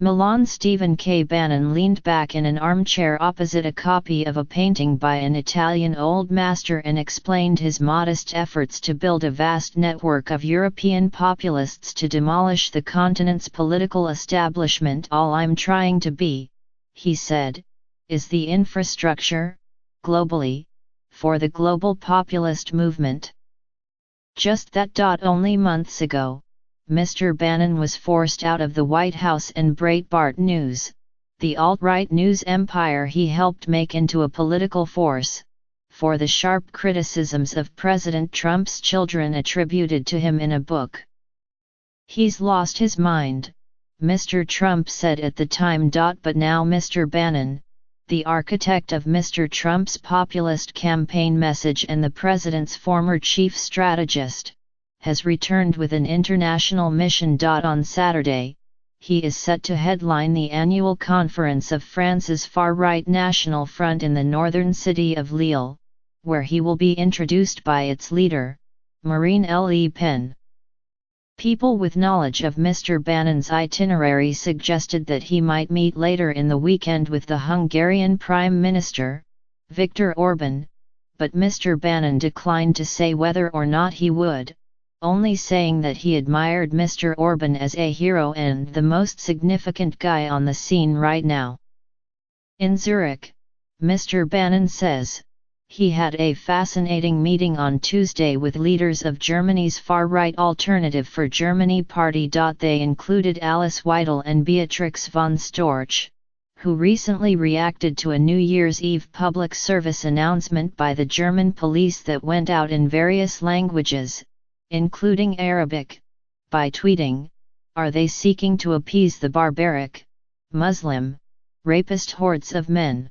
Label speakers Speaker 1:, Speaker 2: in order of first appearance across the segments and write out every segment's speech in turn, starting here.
Speaker 1: Milan. Stephen K. Bannon leaned back in an armchair opposite a copy of a painting by an Italian old master and explained his modest efforts to build a vast network of European populists to demolish the continent's political establishment. "All I'm trying to be," he said, "is the infrastructure, globally, for the global populist movement." Just that. Only months ago, Mr. Bannon was forced out of the White House and Breitbart News, the alt-right news empire he helped make into a political force, for the sharp criticisms of President Trump's children attributed to him in a book. "He's lost his mind," Mr. Trump said at the time. But now Mr. Bannon, the architect of Mr. Trump's populist campaign message and the president's former chief strategist, has returned with an international mission. On Saturday, he is set to headline the annual conference of France's far-right National Front in the northern city of Lille, where he will be introduced by its leader, Marine Le Pen. People with knowledge of Mr. Bannon's itinerary suggested that he might meet later in the weekend with the Hungarian Prime Minister, Viktor Orban, but Mr. Bannon declined to say whether or not he would, only saying that he admired Mr. Orban as a hero and the most significant guy on the scene right now. In Zurich, Mr. Bannon says, he had a fascinating meeting on Tuesday with leaders of Germany's far-right Alternative for Germany party. They included Alice Weidel and Beatrix von Storch, who recently reacted to a New Year's Eve public service announcement by the German police that went out in various languages, including Arabic, by tweeting, "Are they seeking to appease the barbaric, Muslim, rapist hordes of men?"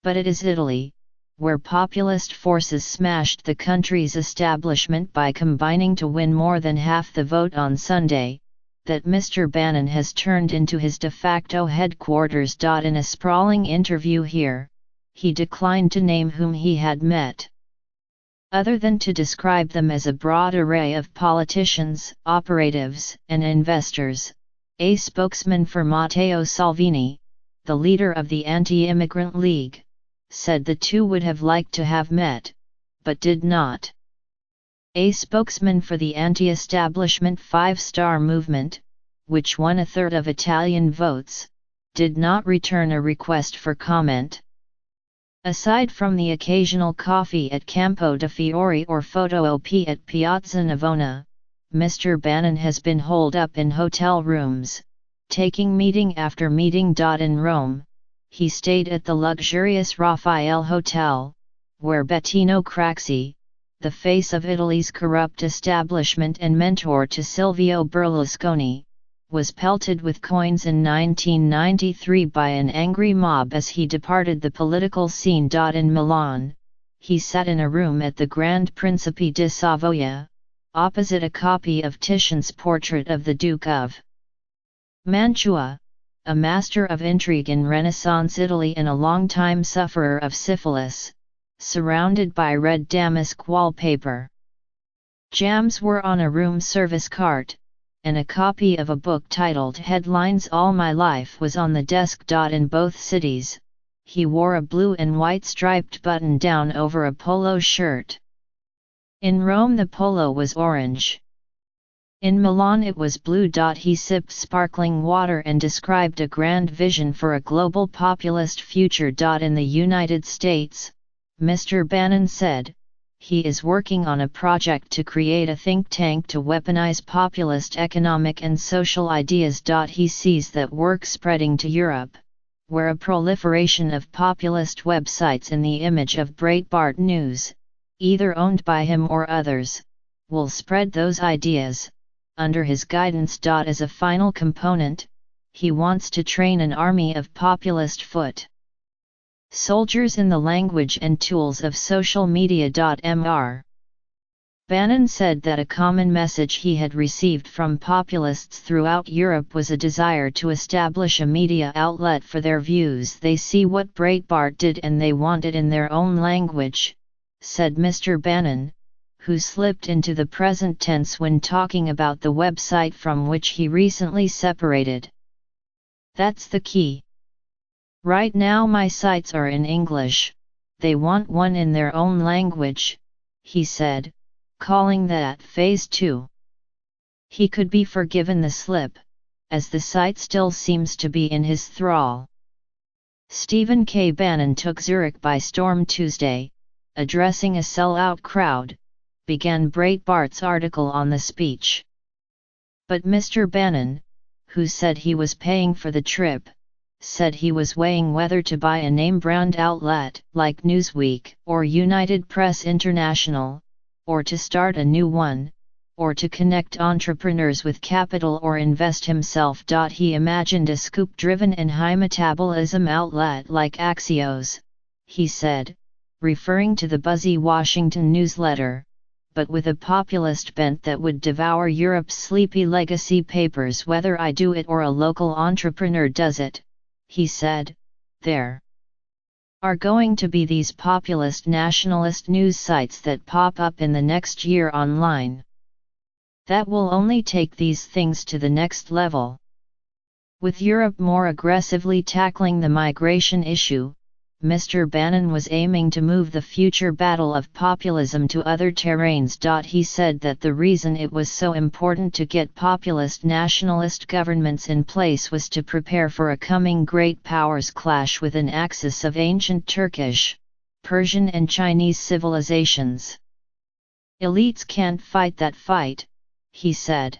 Speaker 1: But it is Italy, where populist forces smashed the country's establishment by combining to win more than half the vote on Sunday, that Mr. Bannon has turned into his de facto headquarters. In a sprawling interview here, he declined to name whom he had met, other than to describe them as a broad array of politicians, operatives, and investors. A spokesman for Matteo Salvini, the leader of the Anti-Immigrant League, said the two would have liked to have met, but did not. A spokesman for the anti-establishment Five Star Movement, which won a third of Italian votes, did not return a request for comment. Aside from the occasional coffee at Campo de Fiori or photo op at Piazza Navona, Mr. Bannon has been holed up in hotel rooms, taking meeting after meeting. In Rome, he stayed at the luxurious Raffaele Hotel, where Bettino Craxi, the face of Italy's corrupt establishment and mentor to Silvio Berlusconi, was pelted with coins in 1993 by an angry mob as he departed the political scene. In Milan, he sat in a room at the Grand Principe di Savoia, opposite a copy of Titian's portrait of the Duke of Mantua, a master of intrigue in Renaissance Italy and a longtime sufferer of syphilis, surrounded by red damask wallpaper. Jams were on a room service cart, and a copy of a book titled Headlines All My Life was on the desk. In both cities, he wore a blue and white striped button-down over a polo shirt. In Rome the polo was orange. In Milan it was blue. He sipped sparkling water and described a grand vision for a global populist future. In the United States, Mr. Bannon said, he is working on a project to create a think tank to weaponize populist economic and social ideas. He sees that work spreading to Europe, where a proliferation of populist websites in the image of Breitbart News, either owned by him or others, will spread those ideas, under his guidance. As a final component, he wants to train an army of populist foot soldiers in the language and tools of social media. Mr. Bannon said that a common message he had received from populists throughout Europe was a desire to establish a media outlet for their views. They see what Breitbart did and they want it in their own language, said Mr. Bannon, who slipped into the present tense when talking about the website from which he recently separated. That's the key. Right now my sites are in English, they want one in their own language, he said, calling that Phase 2. He could be forgiven the slip, as the site still seems to be in his thrall. Stephen K. Bannon took Zurich by storm Tuesday, addressing a sellout crowd, began Breitbart's article on the speech. But Mr. Bannon, who said he was paying for the trip, said he was weighing whether to buy a name-brand outlet like Newsweek or United Press International, or to start a new one, or to connect entrepreneurs with capital or invest himself. He imagined a scoop-driven and high-metabolism outlet like Axios, he said, referring to the buzzy Washington newsletter, but with a populist bent that would devour Europe's sleepy legacy papers whether I do it or a local entrepreneur does it, he said. There are going to be these populist nationalist news sites that pop up in the next year online. That will only take these things to the next level. With Europe more aggressively tackling the migration issue, Mr. Bannon was aiming to move the future battle of populism to other terrains. He said that the reason it was so important to get populist nationalist governments in place was to prepare for a coming great powers clash with an axis of ancient Turkish, Persian and Chinese civilizations. Elites can't fight that fight, he said.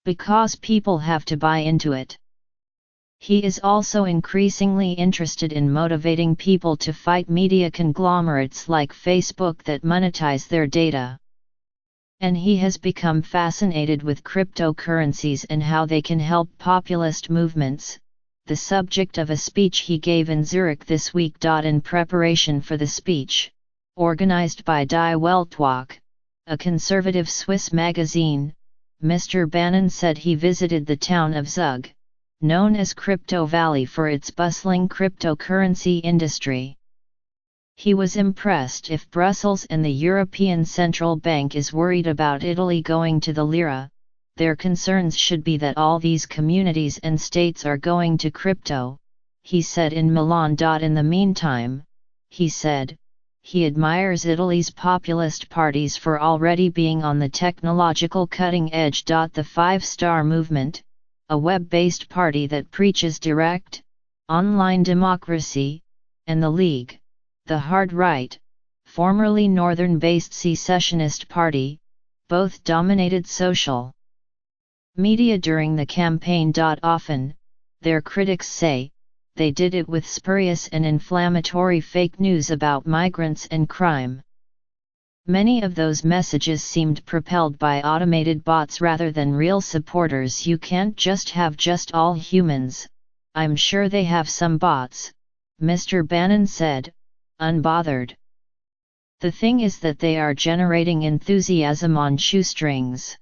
Speaker 1: Because people have to buy into it. He is also increasingly interested in motivating people to fight media conglomerates like Facebook that monetize their data. And he has become fascinated with cryptocurrencies and how they can help populist movements, the subject of a speech he gave in Zurich this week. In preparation for the speech, organized by Die Weltwoche, a conservative Swiss magazine, Mr. Bannon said he visited the town of Zug, known as Crypto Valley for its bustling cryptocurrency industry. He was impressed. If Brussels and the European Central Bank is worried about Italy going to the lira, their concerns should be that all these communities and states are going to crypto, he said in Milan. In the meantime, he said, he admires Italy's populist parties for already being on the technological cutting edge. The Five Star Movement, a web-based party that preaches direct, online democracy, and the League, the hard right, formerly northern-based secessionist party, both dominated social media during the campaign. Often, their critics say, they did it with spurious and inflammatory fake news about migrants and crime. Many of those messages seemed propelled by automated bots rather than real supporters. You can't just have just all humans, I'm sure they have some bots, Mr. Bannon said, unbothered. The thing is that they are generating enthusiasm on shoestrings.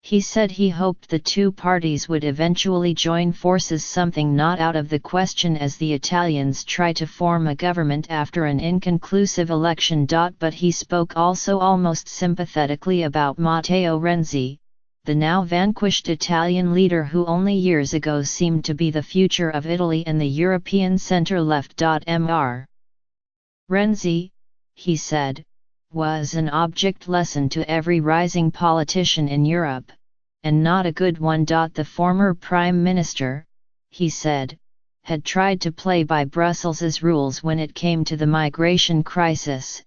Speaker 1: He said he hoped the two parties would eventually join forces, something not out of the question as the Italians try to form a government after an inconclusive election. But he spoke also almost sympathetically about Matteo Renzi, the now vanquished Italian leader who only years ago seemed to be the future of Italy and the European centre-left. Mr. Renzi, he said, was an object lesson to every rising politician in Europe, and not a good one. The former Prime Minister, he said, had tried to play by Brussels's rules when it came to the migration crisis,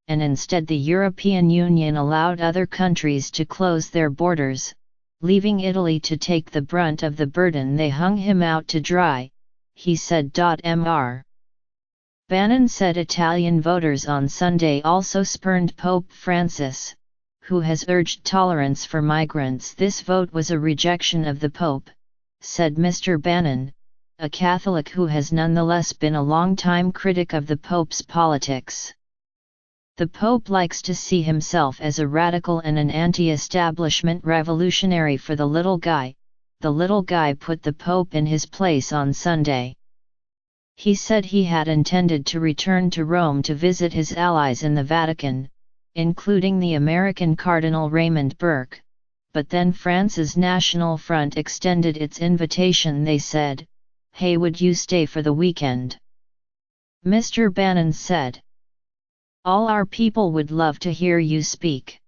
Speaker 1: and instead the European Union allowed other countries to close their borders, leaving Italy to take the brunt of the burden. They hung him out to dry, he said. Mr. Bannon said Italian voters on Sunday also spurned Pope Francis, who has urged tolerance for migrants. This vote was a rejection of the Pope, said Mr. Bannon, a Catholic who has nonetheless been a long-time critic of the Pope's politics. The Pope likes to see himself as a radical and an anti-establishment revolutionary for the little guy. The little guy put the Pope in his place on Sunday. He said he had intended to return to Rome to visit his allies in the Vatican, including the American Cardinal Raymond Burke, but then France's National Front extended its invitation. They said, "Hey, would you stay for the weekend?" Mr. Bannon said, "All our people would love to hear you speak."